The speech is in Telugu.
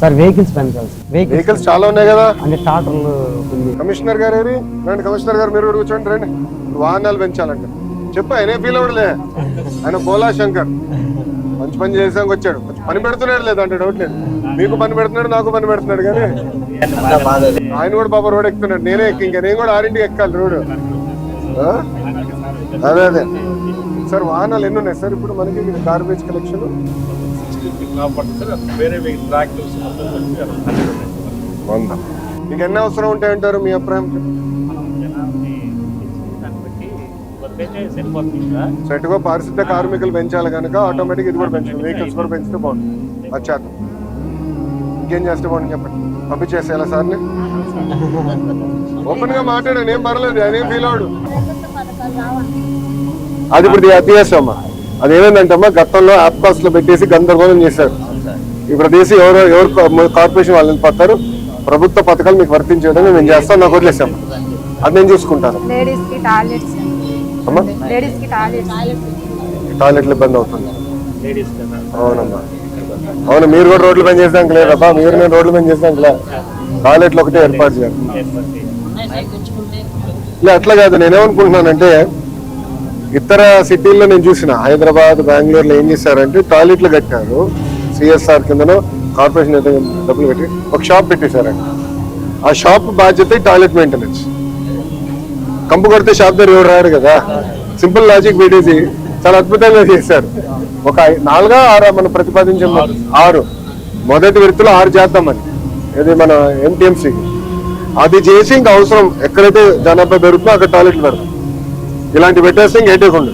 సార్ వెహికల్స్ పెంచాలి. వెహికల్స్ చాలా ఉన్నాయి కదా, అంటే టాటర్లు. కమిషనర్ గారు ఏరి రండి, కమిషనర్ గారు మీరు కూడా కూర్చోండి రండి. వాహనాలు పెంచాలంటే చెప్పు, ఆయనే ఫీల్ అవ్వడలే, ఆయన బోలా శంకర్ మంచి పని చేసాక వచ్చాడు, పని పెడుతున్నాడు లేదు అంటే డౌట్ లేదు. మీకు పని పెడుతున్నాడు, నాకు పని పెడుతున్నాడు, కానీ ఆయన కూడా పాప రోడ్ ఎక్కుతున్నాడు. నేనే ఇంకా నేను కూడా ఆరింటికి ఎక్కాలి రోడ్డు. అదే అదే సార్, వాహనాలు ఎన్ని ఉన్నాయి సార్ ఇప్పుడు మనకి గార్బేజ్ కలెక్షన్? మీకు ఎన్ని అవసరం ఉంటాయంటారు మీ అభిప్రాయం? సెట్గా పారిశుద్ధ కార్మికులు పెంచాలి కనుక ఆటోమేటిక్ ఇది కూడా పెంచాలి, వెహికల్స్ కూడా పెంచితే బాగుంటుంది. వచ్చాక ఇంకేం చేస్తే బాగుంటుంది చెప్పండి, పంపించేసేయాలా సార్ని? ఓపెన్ గా మాట్లాడాను, ఏం పర్లేదు, ఆయన ఏం ఫీల్ అవడు. అది ఇప్పుడు తీసేస్తామా, అది ఏమైందంటమ్మా, గతంలో యాప్ కాస్ట్ లో పెట్టేసి గందరగోళం చేశారు. ఇప్పుడు తీసి ఎవరు కార్పొరేషన్ వాళ్ళని పడతారు, ప్రభుత్వ పథకాలు మీకు వర్తించడం మేము చేస్తాం, నాకు వదిలేసాం, అది నేను చూసుకుంటాను. టాయిలెట్లు ఇబ్బంది అవుతుంది. అవునమ్మా, అవును, మీరు కూడా రోడ్లు పని చేసాక లేదబ్బా, మీరు నేను రోడ్లు పని చేసాక లేదు, టాయిలెట్లు ఒకటే ఏర్పాటు చేయాలి. ఇలా అట్లా కాదు, నేనేమనుకుంటున్నానంటే ఇతర సిటీల్లో నేను చూసిన, హైదరాబాద్, బెంగళూరులో ఏం చేశారంటే టాయిలెట్లు కట్టారు, సిఎస్ఆర్ కిందనో కార్పొరేషన్ అయితే డబ్బులు పెట్టి ఒక షాప్ పెట్టేశారండి. ఆ షాప్ బాధ్యత టాయిలెట్ మెయింటెనెన్స్. కంపు కొడితే షాప్ దగ్గర ఎవరు రారు కదా, సింపుల్ లాజిక్ పెట్టేసి చాలా అద్భుతంగా చేశారు. ఒక 4 6 మనం ప్రతిపాదించే 6 మొదటి విడతలో 6 చేద్దామని, ఇది మన ఎంటీఎంసీ. అది చేసి ఇంకా అవసరం ఎక్కడైతే జనాభా పెరుగుతుందో అక్కడ టాయిలెట్లు పెడతాం, ఇలాంటి పెట్టేస్తే ఇంక ఏటేకుండా